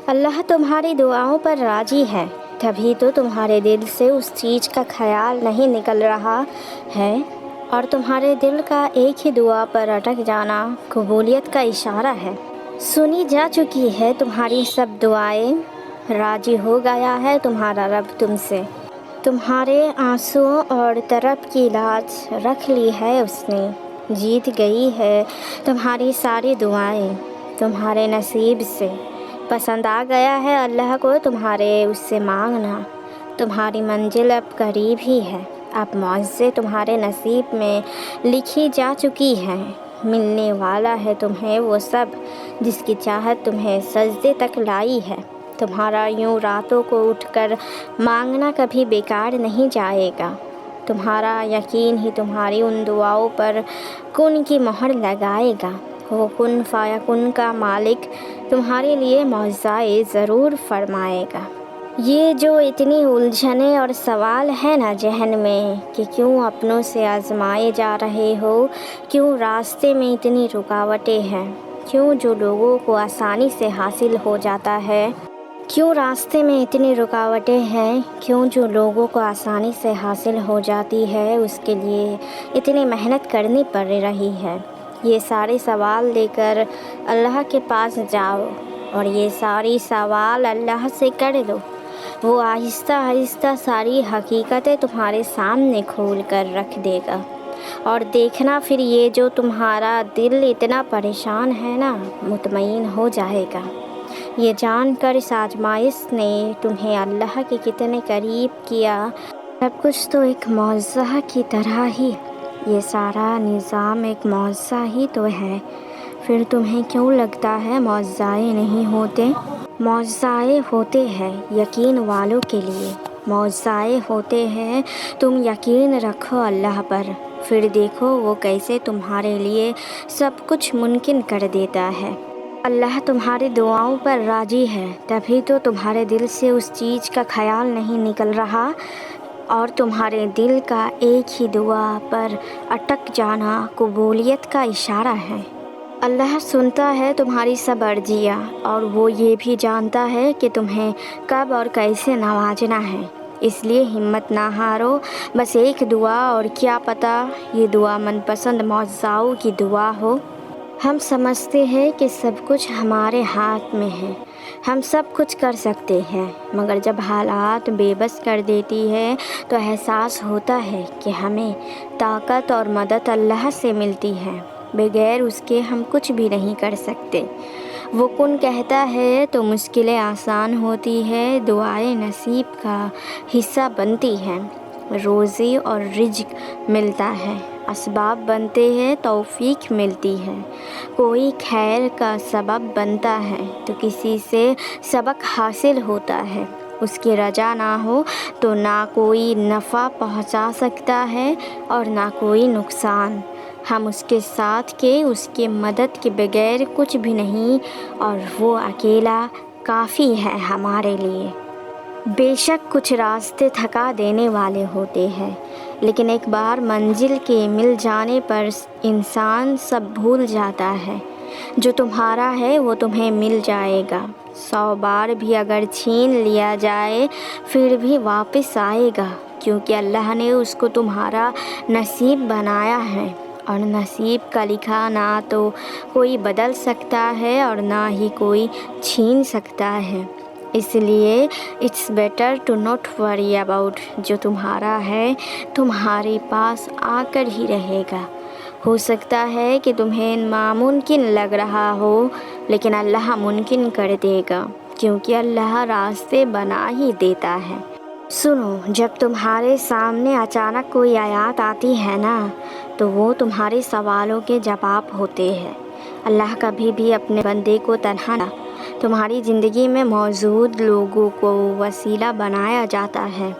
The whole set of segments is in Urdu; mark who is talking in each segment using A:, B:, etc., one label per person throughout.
A: اللہ تمہاری دعاؤں پر راضی ہے، تبھی تو تمہارے دل سے اس چیز کا خیال نہیں نکل رہا ہے، اور تمہارے دل کا ایک ہی دعا پر اٹک جانا قبولیت کا اشارہ ہے۔ سنی جا چکی ہے تمہاری سب دعائیں، راضی ہو گیا ہے تمہارا رب تم سے، تمہارے آنسوؤں اور طرب کی لاج رکھ لی ہے اس نے، جیت گئی ہے تمہاری ساری دعائیں تمہارے نصیب سے، پسند آ گیا ہے اللہ کو تمہارے اس سے مانگنا، تمہاری منزل اب قریب ہی ہے، اب معجزے تمہارے نصیب میں لکھی جا چکی ہیں، ملنے والا ہے تمہیں وہ سب جس کی چاہت تمہیں سجدے تک لائی ہے، تمہارا یوں راتوں کو اٹھ کر مانگنا کبھی بیکار نہیں جائے گا، تمہارا یقین ہی تمہاری ان دعاؤں پر کن کی مہر لگائے گا، وہ کن فیکن کا مالک تمہارے لیے معجزہ ضرور فرمائے گا۔ یہ جو اتنی الجھنیں اور سوال ہے نا ذہن میں کہ کیوں اپنوں سے آزمائے جا رہے ہو، کیوں راستے میں اتنی رکاوٹیں ہیں، کیوں جو لوگوں کو آسانی سے حاصل ہو جاتا ہے، کیوں راستے میں اتنی رکاوٹیں ہیں، کیوں جو لوگوں کو آسانی سے حاصل ہو جاتی ہے اس کے لیے اتنی محنت کرنی پڑ رہی ہے، یہ سارے سوال لے کر اللہ کے پاس جاؤ اور یہ ساری سوال اللہ سے کر لو، وہ آہستہ آہستہ ساری حقیقتیں تمہارے سامنے کھول کر رکھ دے گا، اور دیکھنا پھر یہ جو تمہارا دل اتنا پریشان ہے نا مطمئن ہو جائے گا، یہ جان کر اس آزمائش نے تمہیں اللہ کے کتنے قریب کیا، سب کچھ تو ایک معجزہ کی طرح ہی، یہ سارا نظام ایک معجزہ ہی تو ہے، پھر تمہیں کیوں لگتا ہے معجزے نہیں ہوتے؟ معجزے ہوتے ہیں یقین والوں کے لیے، معجزے ہوتے ہیں، تم یقین رکھو اللہ پر، پھر دیکھو وہ کیسے تمہارے لیے سب کچھ ممکن کر دیتا ہے۔ اللہ تمہاری دعاؤں پر راضی ہے، تبھی تو تمہارے دل سے اس چیز کا خیال نہیں نکل رہا، اور تمہارے دل کا ایک ہی دعا پر اٹک جانا قبولیت کا اشارہ ہے۔ اللہ سنتا ہے تمہاری سب عرضیاں، اور وہ یہ بھی جانتا ہے کہ تمہیں کب اور کیسے نوازنا ہے، اس لیے ہمت نہ ہارو، بس ایک دعا، اور کیا پتہ یہ دعا من پسند معجزوں کی دعا ہو۔ ہم سمجھتے ہیں کہ سب کچھ ہمارے ہاتھ میں ہے، ہم سب کچھ کر سکتے ہیں، مگر جب حالات بے بس کر دیتی ہے تو احساس ہوتا ہے کہ ہمیں طاقت اور مدد اللہ سے ملتی ہے، بغیر اس کے ہم کچھ بھی نہیں کر سکتے، وہ کن کہتا ہے تو مشکلیں آسان ہوتی ہے، دعائیں نصیب کا حصہ بنتی ہیں، روزی اور رزق ملتا ہے، اسباب بنتے ہیں، توفیق ملتی ہے، کوئی خیر کا سبب بنتا ہے تو کسی سے سبق حاصل ہوتا ہے، اس کی رضا نہ ہو تو نہ کوئی نفع پہنچا سکتا ہے اور نہ کوئی نقصان، ہم اس کے ساتھ کے اس کی مدد کے بغیر کچھ بھی نہیں، اور وہ اکیلا کافی ہے ہمارے لیے۔ بے شک کچھ راستے تھکا دینے والے ہوتے ہیں، لیکن ایک بار منزل کے مل جانے پر انسان سب بھول جاتا ہے، جو تمہارا ہے وہ تمہیں مل جائے گا، 100 بار بھی اگر چھین لیا جائے پھر بھی واپس آئے گا، کیونکہ اللہ نے اس کو تمہارا نصیب بنایا ہے، اور نصیب کا لکھا نہ تو کوئی بدل سکتا ہے اور نہ ہی کوئی چھین سکتا ہے، اس لیے it's better to not worry about, جو تمہارا ہے تمہارے پاس آ کر ہی رہے گا، ہو سکتا ہے کہ تمہیں ناممکن لگ رہا ہو لیکن اللہ ممکن کر دے گا، کیونکہ اللہ راستے بنا ہی دیتا ہے۔ سنو، جب تمہارے سامنے اچانک کوئی آیات آتی ہے نا تو وہ تمہارے سوالوں کے جواب ہوتے ہیں، اللہ کبھی بھی اپنے بندے کو تنہا نہ، تمہاری زندگی میں موجود لوگوں کو وسیلہ بنایا جاتا ہے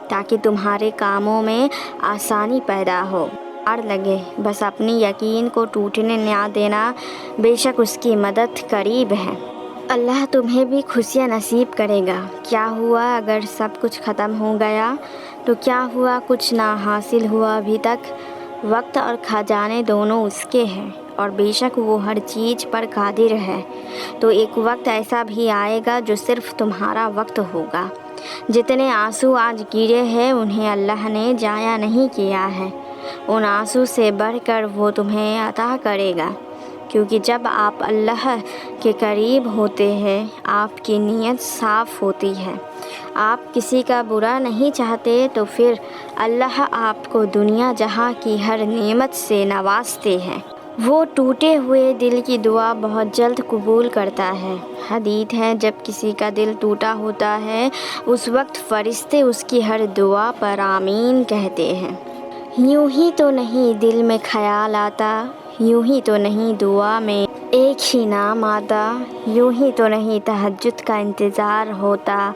A: تاکہ تمہارے کاموں میں آسانی پیدا ہو، لگے، بس اپنی یقین کو ٹوٹنے نہ دینا، بے شک اس کی مدد قریب ہے۔ اللہ تمہیں بھی خوشیاں نصیب کرے گا، کیا ہوا اگر سب کچھ ختم ہو گیا، تو کیا ہوا کچھ نہ حاصل ہوا ابھی تک، وقت اور خزانے دونوں اس کے ہیں، اور بے شک وہ ہر چیز پر قادر ہے۔ تو ایک وقت ایسا بھی آئے گا جو صرف تمہارا وقت ہوگا۔ جتنے آنسو آج گرے ہیں انہیں اللہ نے ضائع نہیں کیا ہے، ان آنسو سے بڑھ کر وہ تمہیں عطا کرے گا، کیونکہ جب آپ اللہ کے قریب ہوتے ہیں آپ کی نیت صاف ہوتی ہے، آپ کسی کا برا نہیں چاہتے، تو پھر اللہ آپ کو دنیا جہاں کی ہر نعمت سے نوازتے ہیں۔ وہ ٹوٹے ہوئے دل کی دعا بہت جلد قبول کرتا ہے۔ حدیث ہے جب کسی کا دل ٹوٹا ہوتا ہے اس وقت فرشتے اس کی ہر دعا پر آمین کہتے ہیں۔ یوں ہی تو نہیں دل میں خیال آتا، یوں ہی تو نہیں دعا میں ایک ہی نام آتا، یوں ہی تو نہیں تہجد کا انتظار ہوتا۔